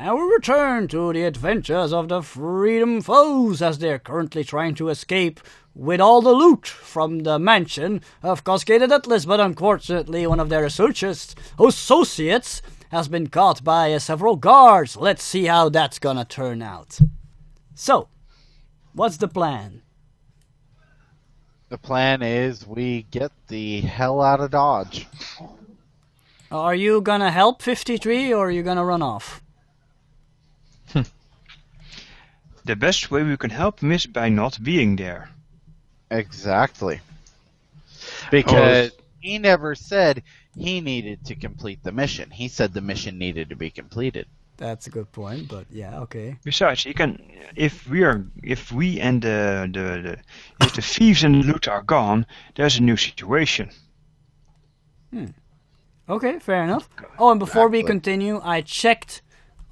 And we return to the adventures of the Freedom Foes as they're currently trying to escape with all the loot from the mansion of Cascaded Atlas, but unfortunately one of their associates has been caught by several guards. Let's see how that's gonna turn out. So, what's the plan? The plan is we get the hell out of Dodge. Are you gonna help 53 or are you gonna run off? The best way we can help him is by not being there. Exactly. Because he never said he needed to complete the mission. He said the mission needed to be completed. That's a good point, but yeah, okay. Besides, he can, if we and the thieves and the loot are gone, there's a new situation. Okay, fair enough. Oh, and before we continue, I checked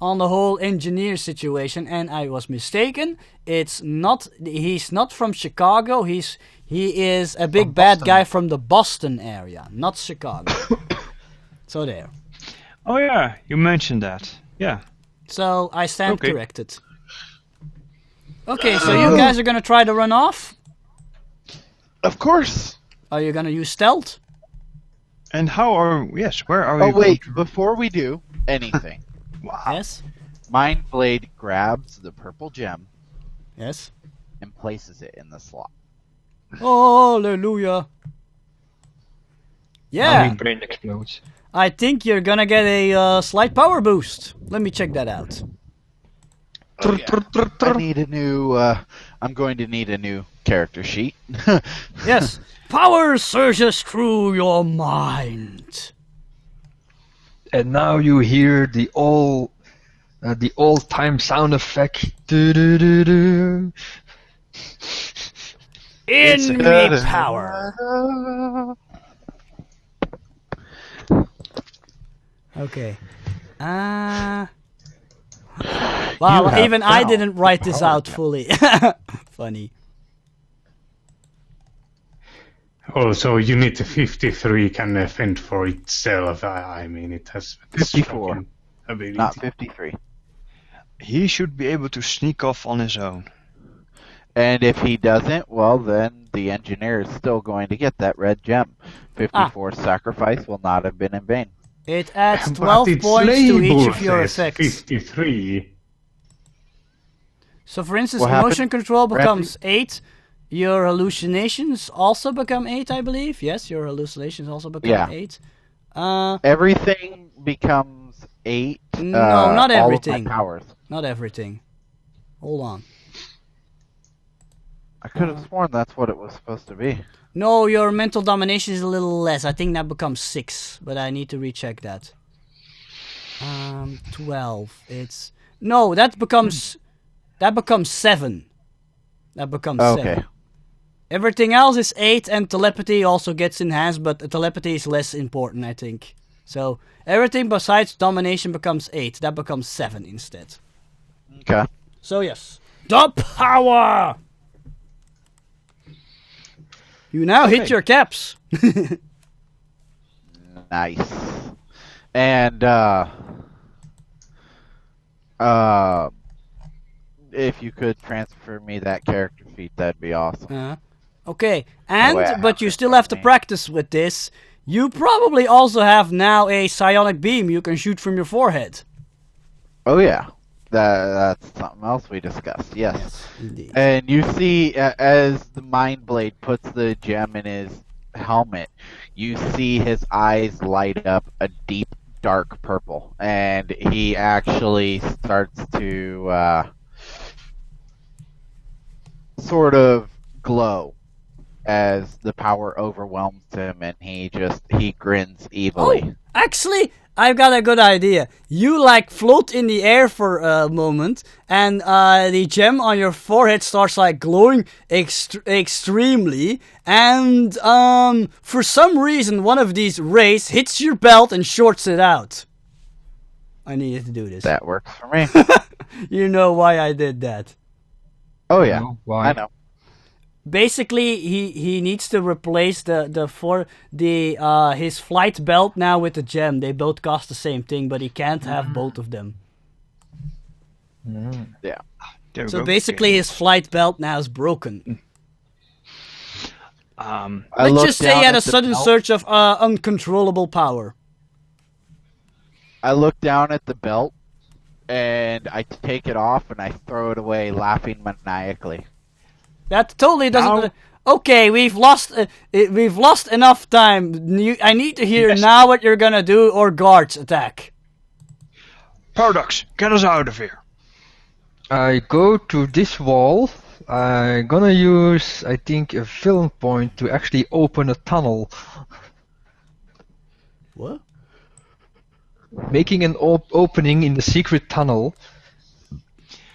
on the whole engineer situation, and I was mistaken. He's not from Chicago. He is a big bad guy from the Boston area, not Chicago. So there. Oh yeah, you mentioned that. Yeah. So I stand corrected. Okay, so you guys are gonna try to run off? Of course. Are you gonna use stealth? And where are we? Oh wait, before we do anything. Wow. Yes. Mindblade grabs the purple gem. Yes. And places it in the slot. Hallelujah. Yeah. My brain explodes. I think you're gonna get a slight power boost. Let me check that out. Oh, yeah. I need a new. I'm going to need a new character sheet. Yes. Power surges through your mind. And now you hear the old-time sound effect. Do-do-do-do. In me power. Okay. Wow, even I didn't write this out fully. Funny. Oh, so Unit 53 can fend for itself. I mean, it has 54. Ability. Not 53. He should be able to sneak off on his own. And if he doesn't, well, then the engineer is still going to get that red gem. 54's sacrifice will not have been in vain. It adds 12 points to each of your effects. 53. So, for instance, What motion happened? control becomes 8. Your hallucinations also become 8, I believe. Yes, your hallucinations also become 8. Everything becomes 8. No, not everything. All of my powers. Not everything. Hold on. I could have sworn that's what it was supposed to be. No, your mental domination is a little less. I think that becomes 6, but I need to recheck that. 12. It's no, that becomes 7. That becomes 7. Everything else is 8, and telepathy also gets enhanced, but telepathy is less important, I think. So everything besides domination becomes 8. That becomes 7 instead. Okay. So yes, the power. You now hit your caps. Nice. And if you could transfer me that character feat, that'd be awesome. Okay, and but you still have to practice with this. You probably also have now a psionic beam you can shoot from your forehead. Oh yeah, that's something else we discussed. Yes, indeed. And you see, as the Mind Blade puts the gem in his helmet, you see his eyes light up a deep, dark purple, and he actually starts to sort of glow as the power overwhelms him, and he grins evilly. Oh, actually, I've got a good idea. You float in the air for a moment, and the gem on your forehead starts glowing extremely, and for some reason one of these rays hits your belt and shorts it out. I needed to do this. That works for me. You know why I did that. Oh yeah, why? I know. Basically, he needs to replace his flight belt now with the gem. They both cost the same thing, but he can't have both of them. There we So go. basically, Okay. his flight belt now is broken. I Let's look just say down he had a at the sudden belt. surge of uncontrollable power. I look down at the belt, and I take it off, and I throw it away, laughing maniacally. That totally doesn't. Now- Okay, we've lost enough time. I need to hear Yes. now what you're gonna do, or guards attack. Paradox, get us out of here. I go to this wall. I'm gonna use, I think, a villain point to actually open a tunnel, What? making an opening in the secret tunnel.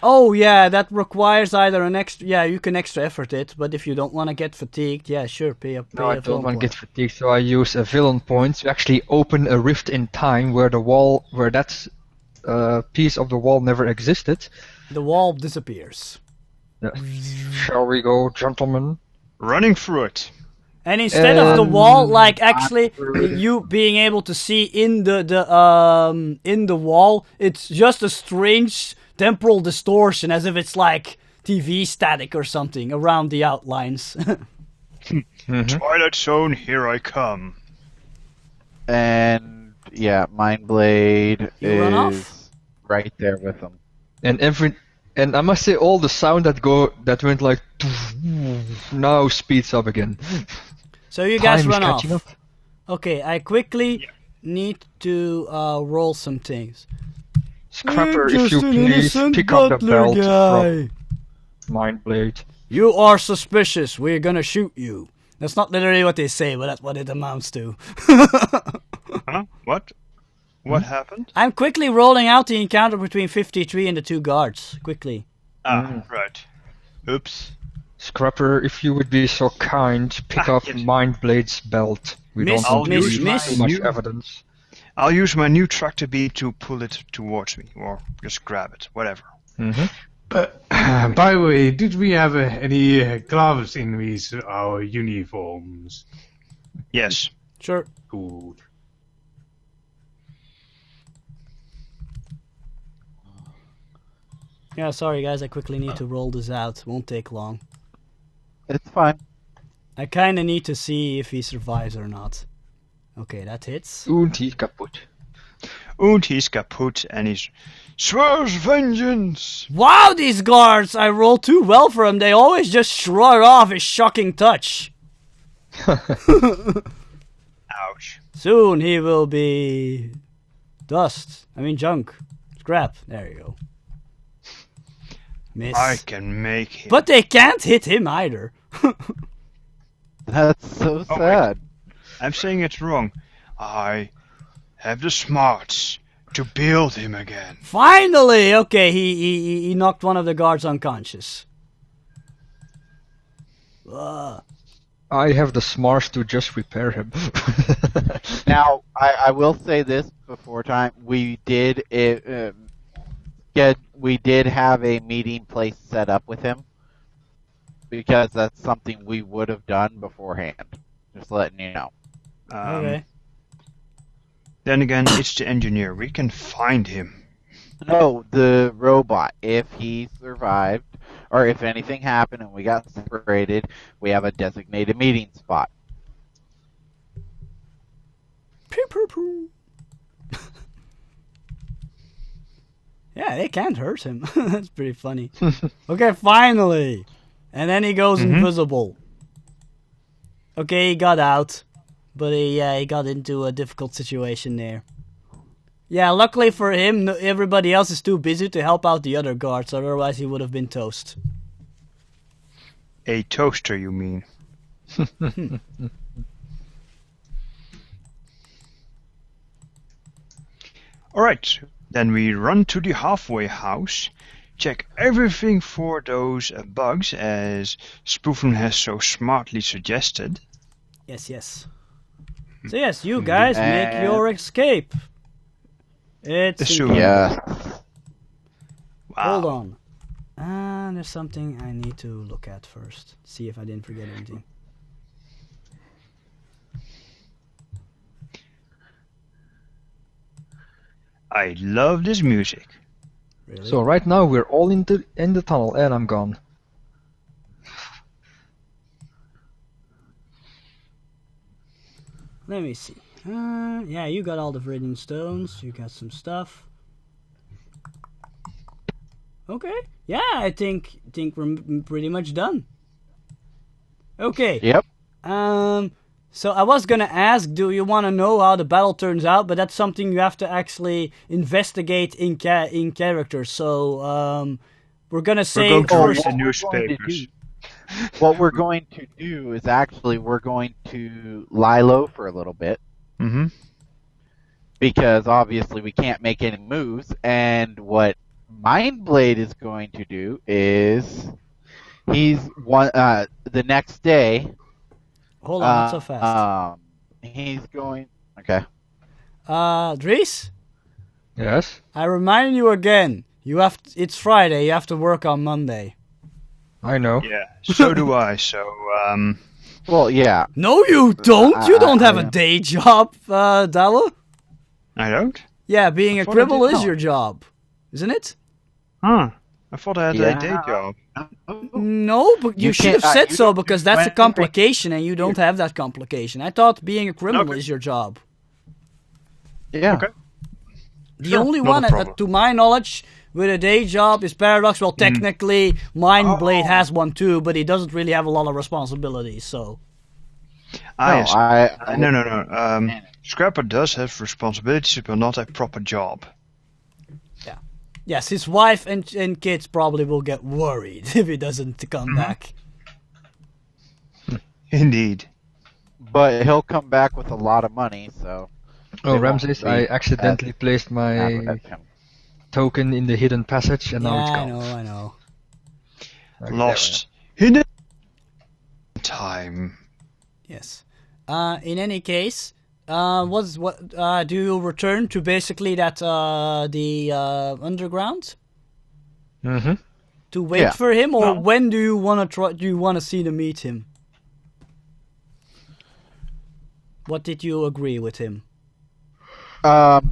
Oh yeah, that requires either an extra. Yeah, you can extra effort it, but if you don't want to get fatigued, yeah, sure, pay a. No, I don't want to get fatigued, so I use a villain point to actually open a rift in time where that piece of the wall never existed. The wall disappears, Shall we go, gentlemen? Running through it. and instead of the wall, like actually you being able to see in the wall, it's just a strange temporal distortion, as if it's like TV static or something around the outlines. Twilight Zone, here I come. And yeah, Mind Blade You run off? is right there with them. And I must say, all the sound that went like now speeds up again. So you guys Time is run off. catching up. Okay, I quickly need to roll some things. Scrapper, I'm if you just an please innocent pick up the butler belt guy. from Mindblade. You are suspicious. We're gonna shoot you. That's not literally what they say, but that's what it amounts to. Huh? What? What happened? I'm quickly rolling out the encounter between 53 and the two guards. Quickly. Right. Oops. Scrapper, if you would be so kind, pick up yes. Mindblade's belt. We Miss- don't miss- need miss- too much you- evidence. I'll use my new tractor beam to pull it towards me, or just grab it, whatever. But by the way, did we have any gloves in our uniforms? Yes. Sure. Good. Yeah, sorry guys, I quickly need to roll this out. Won't take long. It's fine. I kinda need to see if he survives or not. Okay, that hits. Und he's kaput. Und he's kaput, and he's swears vengeance. Wow, these guards! I roll too well for him. They always just shrug off his shocking touch. Ouch. Soon he will be dust. I mean junk. Scrap. There you go. Miss. I can make him. But they can't hit him either. That's so wait. sad. I'm saying it wrong. I have the smarts to build him again. Finally! Okay, he knocked one of the guards unconscious. I have the smarts to just repair him. Now, I will say this before time. We did have a meeting place set up with him because that's something we would have done beforehand. Just letting you know. Okay. Then again, it's the engineer. We can find him. No, the robot. If he survived, or if anything happened and we got separated, we have a designated meeting spot. Pew, pew, pew. Yeah, they can't hurt him. That's pretty funny. Okay, finally! And then he goes invisible. Okay, he got out. But he got into a difficult situation there. Yeah, luckily for him, everybody else is too busy to help out the other guards, otherwise he would have been toast. A toaster, you mean? Alright, then we run to the halfway house, check everything for those bugs, as Spoofin has so smartly suggested. Yes, yes. So yes, you guys make your escape. It's Assume. Yeah. Hold Wow. on. There's something I need to look at first. See if I didn't forget anything. I love this music. Really? So right now we're all in the tunnel, and I'm gone. Let me see. Yeah, you got all the Viridian stones. You got some stuff. Okay. Yeah, I think we're pretty much done. Okay. Yep. So I was gonna ask, do you want to know how the battle turns out? But that's something you have to actually investigate in character. So we're gonna say We're going to first. read the newspapers. What we're going to do is actually we're going to lie low for a little bit. Mm-hmm. Because obviously we can't make any moves, and what Mindblade is going to do is the next day. Hold on, not so fast. He's going. Okay. Dries, Yes. I remind you again. It's Friday. You have to work on Monday. I know. Yeah, so do I. So, Well, yeah. No, you don't. You don't have a I- day job, Dalla. I don't? Yeah, being a thought I cripple did is not. your job, isn't it? Huh. I thought I had Yeah. a day job. No, but you You should have can't- said you so don't because do that's a anything. complication and you don't have that complication. I thought being a criminal Okay. is your job. Yeah. Okay. The Sure, only not a one, problem. to my knowledge, with a day job is Paradox. Well, technically, Mindblade has one too, but he doesn't really have a lot of responsibilities, so... Yes. I No. Scrapper does have responsibilities, but not a proper job. Yes, his wife and kids probably will get worried if he doesn't come back. Indeed. But he'll come back with a lot of money, so. Oh, They won't Ramses, be I accidentally placed mad my at him. token in the hidden passage, and now it's Yeah, gone. I know. Okay, Lost. Hidden time. Yes. In any case, do you return to basically that the underground Mm-hmm. to wait Yeah. for him, or No. when do you want to try? Do you want to see to meet him? What did you agree with him?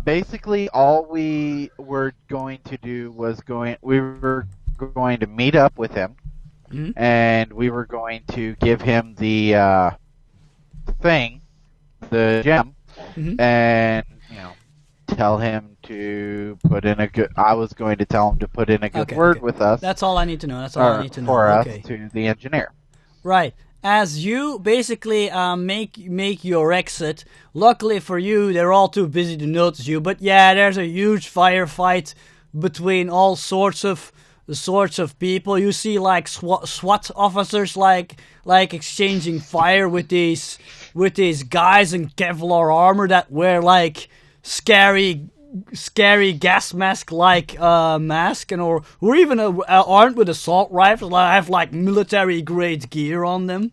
Basically, all we were going to do was we were going to meet up with him, Mhm. and we were going to give him the thing, the gem, Mhm. and tell him to put in a good. I was going to tell him to put in a good Okay, word okay. with us, That's all I need to know. That's all I or need to know. for Okay. us to the engineer. Right. As you basically make your exit, luckily for you, they're all too busy to notice you. But yeah, there's a huge firefight between all sorts of people. You see like SWAT officers like exchanging fire with these guys in Kevlar armor that wear like scary gas mask like mask, and or even armed with assault rifles. Have like military grade gear on them.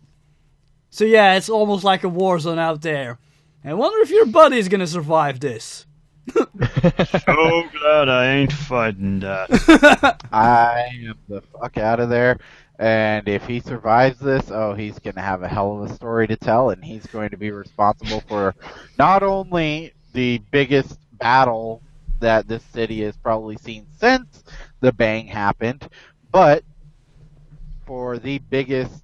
So yeah, it's almost like a war zone out there. I wonder if your buddy's gonna survive this. So glad I ain't fighting that. I am the fuck out of there. And if he survives this, he's going to have a hell of a story to tell, and he's going to be responsible for not only the biggest battle that this city has probably seen since the bang happened, but for the biggest,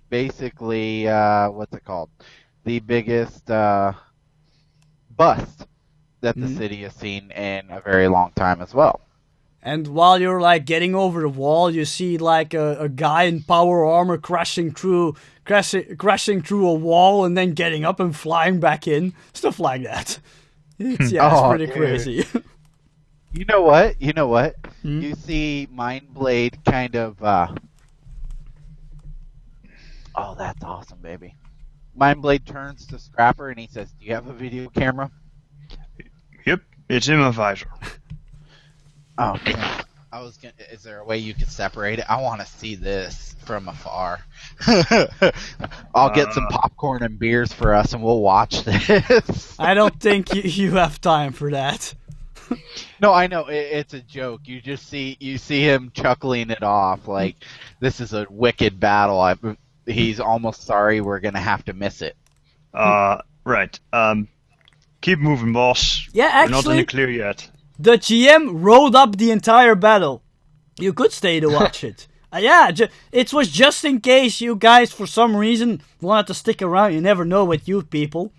basically, what's it called? The biggest bust that the city has seen in a very long time as well. And while you're like getting over the wall, you see like a guy in power armor crashing through a wall and then getting up and flying back in. Stuff like that. It's pretty dude. crazy. You know what? Hmm? You see Mindblade kind of. Oh, that's awesome, baby. Mindblade turns to Scrapper and he says, "Do you have a video camera?" Yep, it's in my visor. Oh, damn. I was gonna. Is there a way you could separate it? I want to see this from afar. I'll get some popcorn and beers for us, and we'll watch this. I don't think you have time for that. No, I know it's a joke. You just see him chuckling it off like this is a wicked battle. He's almost sorry we're gonna have to miss it. Right. Keep moving, boss. Yeah, We're not in actually, the clear yet. The GM wrote up the entire battle. You could stay to watch it. It was just in case you guys, for some reason, wanted to stick around. You never know with you people.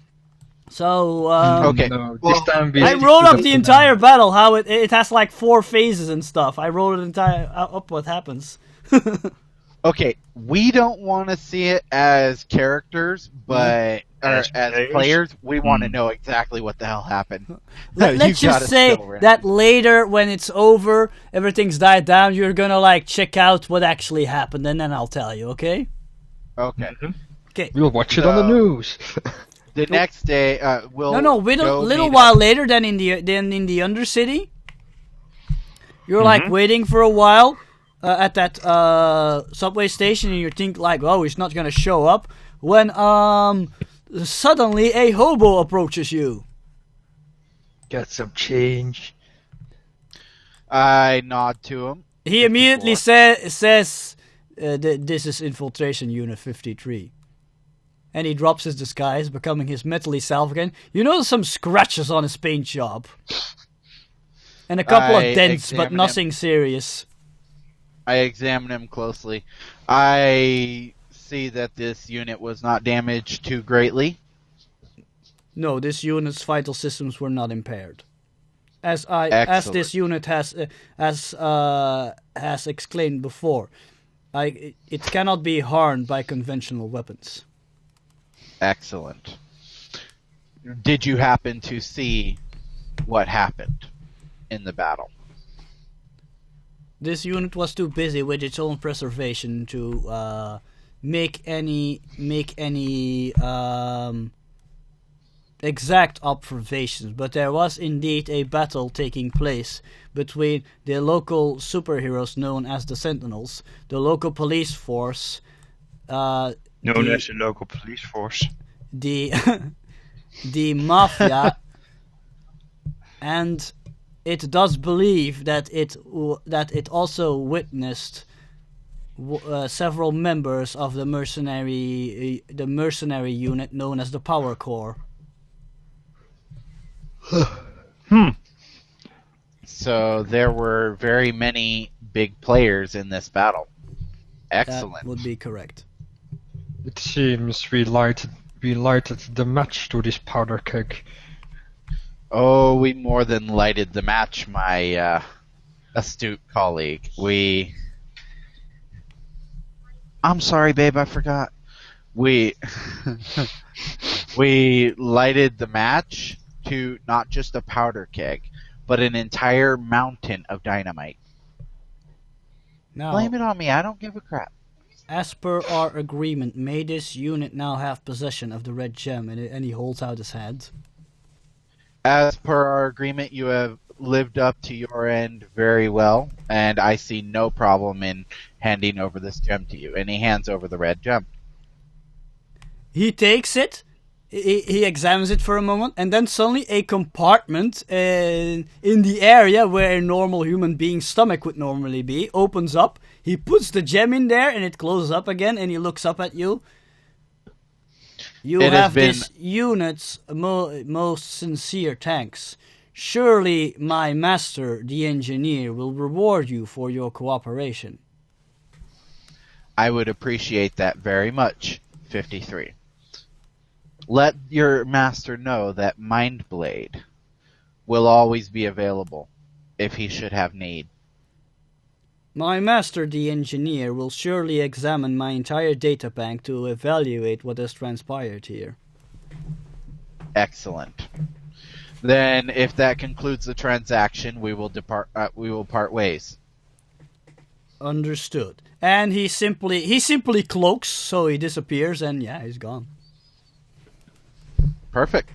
So, Okay. No, Well, this time we I wrote up the entire battle, how it has like 4 phases and stuff. I wrote it up what happens. Okay, we don't want to see it as characters, but As as players? players, we want to know exactly what the hell happened. Let's You just gotta say still run. that later, when it's over, everything's died down, you're gonna like check out what actually happened, and then I'll tell you, okay? Okay. Okay. We'll watch it on the No. news. The next day, we'll No, go little meet while later than in the Undercity. You're like waiting for a while at that subway station, and you think like, oh, he's not gonna show up. When suddenly a hobo approaches you. Get some change. I nod to him. He immediately 54. says, "This is Infiltration Unit 53." And he drops his disguise, becoming his metally self again. You notice some scratches on his paint job. And a couple I of dents, but examine nothing serious. I examine him closely. I see that this unit was not damaged too greatly. No, this unit's vital systems were not impaired. As Excellent. this unit has explained before, it cannot be harmed by conventional weapons. Excellent. Did you happen to see what happened in the battle? This unit was too busy with its own preservation to make any exact observations, but there was indeed a battle taking place between the local superheroes known as the Sentinels, the local police force, Known as the local police force. the the mafia, and it does believe that it also witnessed several members of the mercenary unit known as the Power Corps. So there were very many big players in this battle. That Excellent. would be correct. It seems we lighted the match to this powder keg. Oh, we more than lighted the match, my astute colleague. I'm sorry, babe, I forgot. We lighted the match to not just a powder keg, but an entire mountain of dynamite. Now, Blame it on me, I don't give a crap. as per our agreement, may this unit now have possession of the red gem, and he holds out his hand. As per our agreement, you have lived up to your end very well, and I see no problem in handing over this gem to you. And he hands over the red gem. He takes it, he examines it for a moment, and then suddenly a compartment in the area where a normal human being's stomach would normally be opens up. He puts the gem in there, and it closes up again, and he looks up at you. You It has have been- this unit's most sincere thanks. Surely my master, the engineer, will reward you for your cooperation. I would appreciate that very much, 53. Let your master know that Mindblade will always be available if he should have need. My master, the engineer, will surely examine my entire data bank to evaluate what has transpired here. Excellent. Then, if that concludes the transaction, we will depart. We will part ways. Understood. And he simply cloaks, so he disappears, and yeah, he's gone. Perfect.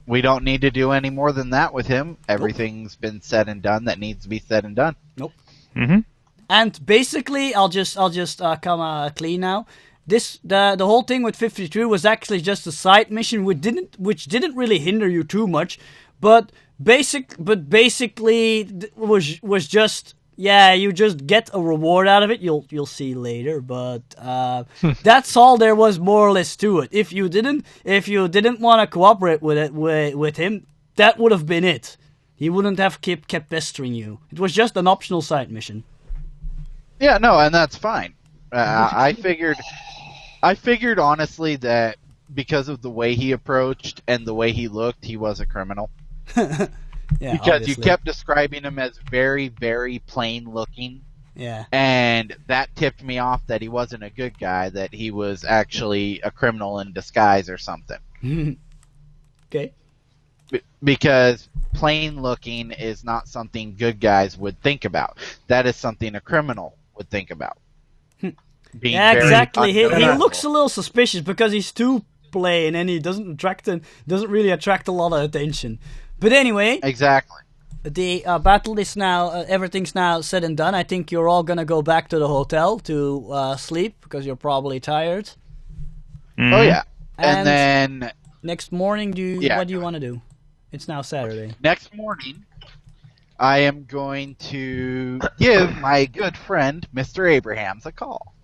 We don't need to do any more than that with him. Everything's been said and done that needs to be said and done. Mm-hmm. And basically, I'll just come clean now. The whole thing with 53 was actually just a side mission, which didn't really hinder you too much, but basically was just, yeah, you just get a reward out of it. You'll see later, but that's all there was more or less to it. If you didn't want to cooperate with him, that would have been it. He wouldn't have kept pestering you. It was just an optional side mission. Yeah, no, and that's fine. I figured honestly that because of the way he approached and the way he looked, he was a criminal. Yeah, because obviously. you kept describing him as very, very plain looking. Yeah. And that tipped me off that he wasn't a good guy, that he was actually a criminal in disguise or something. Okay. Because plain looking is not something good guys would think about. That is something a criminal would think about. Yeah, exactly. He unnoticeable. looks a little suspicious because he's too plain and he doesn't really attract a lot of attention. But anyway, Exactly. the battle is now, everything's now said and done. I think you're all gonna go back to the hotel to sleep because you're probably tired. Oh yeah. And And then next morning, Yeah. what do you want to do? It's now Saturday. next morning, I am going to give my good friend Mr. Abrahams a call.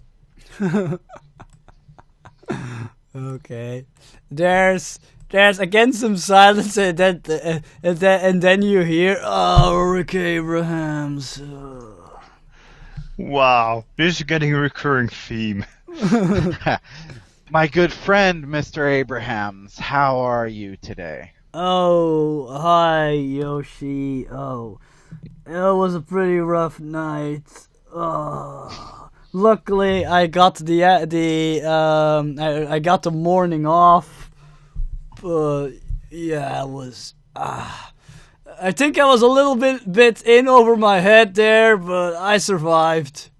Okay. There's again some silence and then you hear, "Oh, Rick Abrahams." Wow, this is getting a recurring theme. My good friend Mr. Abrahams, how are you today? Oh, hi, Yoshi. Oh, it was a pretty rough night. Oh, luckily I got I got the morning off. But yeah, it was. I think I was a little bit in over my head there, but I survived.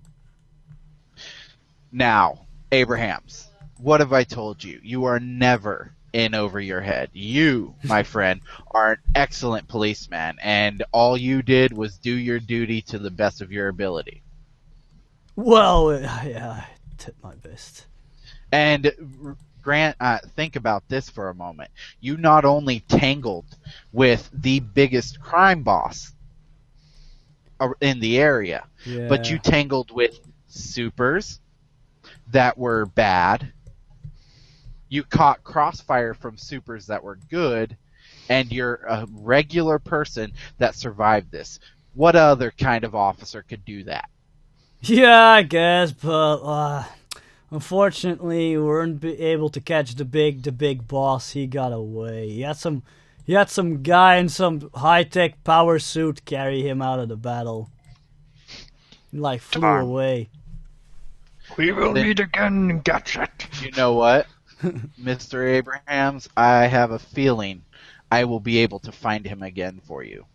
Now, Abrahams, what have I told you? You are never in over your head. You, my friend, are an excellent policeman, and all you did was do your duty to the best of your ability. Well, yeah, I did my best. And Grant, think about this for a moment. You not only tangled with the biggest crime boss in the area, Yeah. but you tangled with supers that were bad. You caught crossfire from supers that were good, and you're a regular person that survived this. What other kind of officer could do that? Yeah, I guess, but unfortunately, we weren't able to catch the big boss. He got away. He had some guy in some high-tech power suit carry him out of the battle. He, flew Darn. away. We will meet again in Gadget. You know what, Mr. Abrahams? I have a feeling I will be able to find him again for you.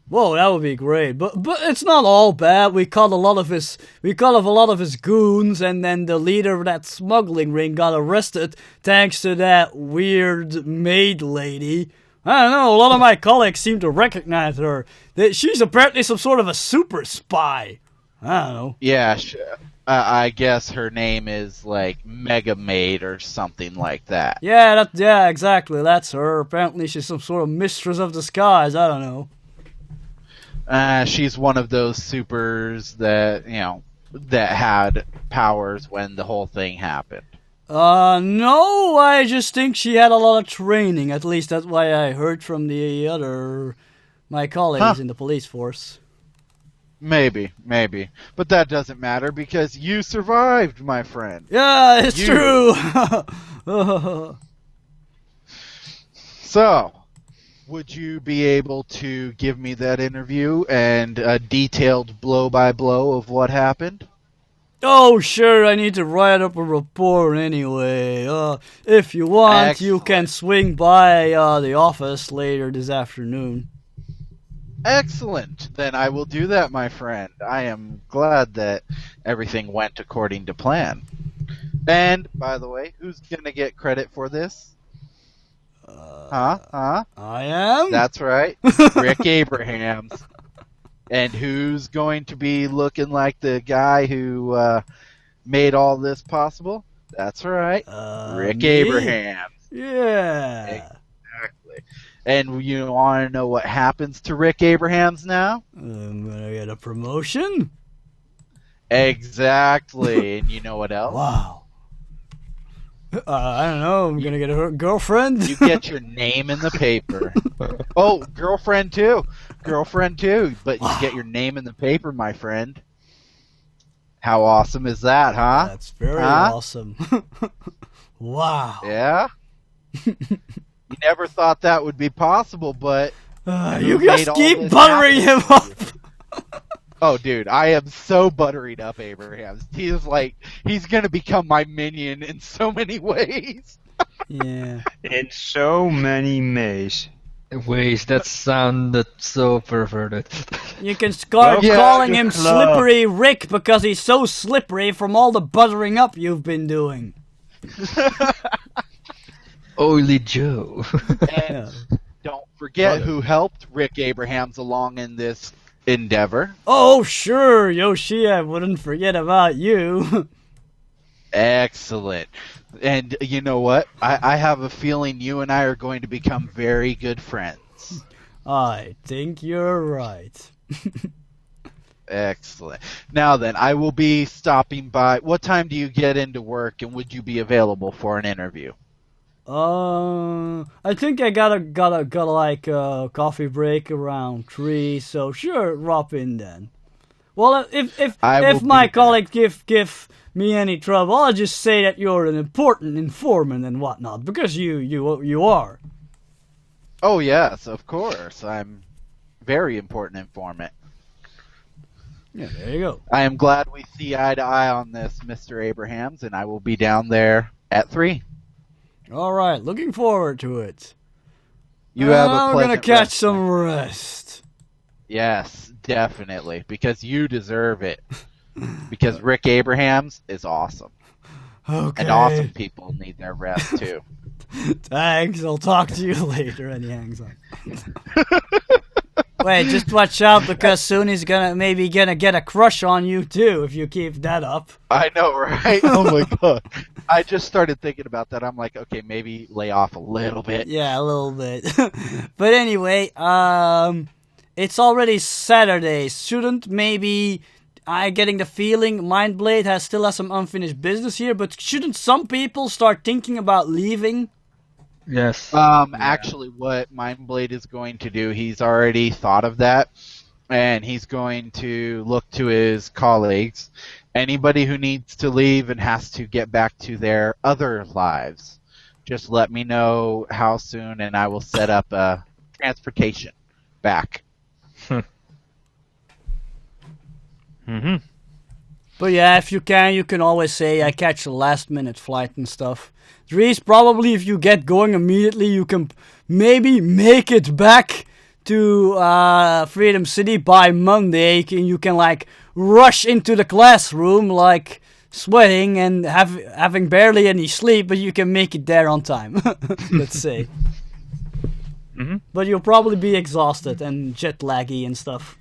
Whoa, that would be great. But it's not all bad. We caught a lot of his goons, and then the leader of that smuggling ring got arrested thanks to that weird maid lady. I don't know, a lot of my colleagues seem to recognize her. She's apparently some sort of a super spy. I don't know. Yeah, I guess her name is like Mega Maid or something like that. Yeah, exactly. That's her. Apparently she's some sort of mistress of the skies. I don't know. She's one of those supers that, that had powers when the whole thing happened. No, I just think she had a lot of training. At least that's why I heard from my colleagues in the police force. Maybe. But that doesn't matter because you survived, my friend. Yeah, it's true. So, would you be able to give me that interview and a detailed blow-by-blow of what happened? Oh, sure, I need to write up a report anyway. If you want, you can swing by the office later this afternoon. Excellent. Then I will do that, my friend. I am glad that everything went according to plan. And, by the way, who's going to get credit for this? I am? That's right. Rick Abrahams. And who's going to be looking like the guy who made all this possible? That's right. Rick Me? Abrahams. Yeah. Exactly. And you want to know what happens to Rick Abrahams now? I'm gonna get a promotion? Exactly. And you know what else? Wow. I don't know. I'm gonna get a girlfriend. You get your name in the paper. Oh, girlfriend too. But you get your name in the paper, my friend. How awesome is that, huh? That's very awesome. Wow. Yeah? You never thought that would be possible, but... you just keep buttering him up. Oh, dude, I am so buttering up Abraham. He's gonna become my minion in so many ways. Yeah. In so many ways. Ways that sounded so perverted. You can start Welcome calling to him the club. Slippery Rick because he's so slippery from all the buttering up you've been doing. Oily Joe. And don't forget who helped Rick Abrahams along in this endeavor. Oh, sure, Yoshi, I wouldn't forget about you. Excellent. And you know what? I have a feeling you and I are going to become very good friends. I think you're right. Excellent. Now then, I will be stopping by. What time do you get into work, and would you be available for an interview? I think I gotta like a coffee break around 3, so sure, drop in then. Well, if my colleagues give me any trouble, I'll just say that you're an important informant and whatnot, because you are. Oh yes, of course. I'm very important informant. Yeah, there you go. I am glad we see eye to eye on this, Mr. Abrahams, and I will be down there at 3. All right, looking forward to it. You have a I'm pleasant gonna catch rest. some rest. Yes, definitely, because you deserve it. Because Rick Abrahams is awesome. Okay. And awesome people need their rest too. Thanks, I'll talk to you later. And he hangs up. Wait, just watch out because soon he's maybe gonna get a crush on you too if you keep that up. I know, right? Oh my god. I just started thinking about that. I'm like, okay, maybe lay off a little bit. Yeah, a little bit. But anyway, it's already Saturday. Shouldn't maybe I getting the feeling Mindblade still has some unfinished business here, but shouldn't some people start thinking about leaving? Yes. Actually, what Mindblade is going to do, he's already thought of that, and he's going to look to his colleagues. Anybody who needs to leave and has to get back to their other lives, just let me know how soon, and I will set up a transportation back. Mm-hmm. But yeah, if you can always say I catch a last minute flight and stuff. Dries, probably if you get going immediately, you can maybe make it back to Freedom City by Monday. You can like rush into the classroom like sweating and having barely any sleep, but you can make it there on time. Let's say. Mm-hmm. But you'll probably be exhausted and jet laggy and stuff.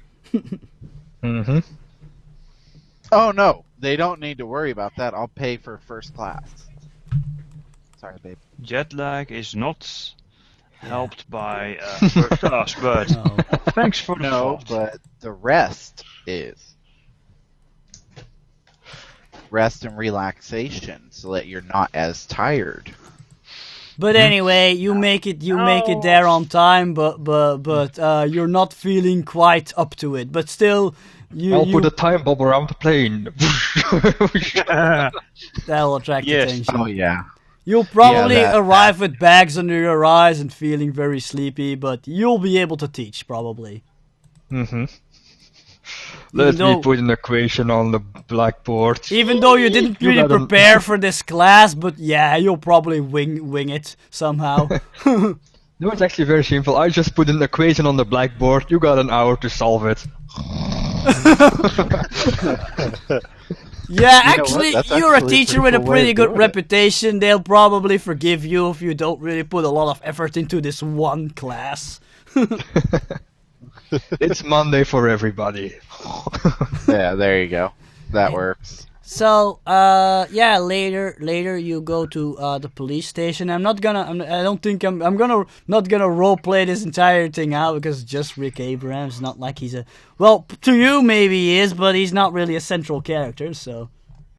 Mm-hmm. Oh no, they don't need to worry about that. I'll pay for first class. Sorry, babe. Jet lag is not helped by first class, but No. thanks for the No, thought. but the rest is. Rest and relaxation so that you're not as tired. But anyway, you make it there on time, but you're not feeling quite up to it. But still, I'll put a time bomb around the plane. that'll attract Yes. attention. Oh yeah. You'll probably Yeah, that- arrive with bags under your eyes and feeling very sleepy, but you'll be able to teach probably. Mm-hmm. Let though- me put an equation on the blackboard. Even though you didn't You really got 'em. prepare for this class, but yeah, you'll probably wing it somehow. No, it's actually very simple. I just put an equation on the blackboard. You got an hour to solve it. Yeah, You know what? actually, That's you're actually a a teacher pretty with a cool way pretty of good doing it. reputation. They'll probably forgive you if you don't really put a lot of effort into this one class. It's Monday for everybody. Yeah, there you go. That works. So, yeah, later you go to the police station. I'm not gonna roleplay this entire thing out because it's just Rick Abrams. It's not like he's to you maybe he is, but he's not really a central character. So,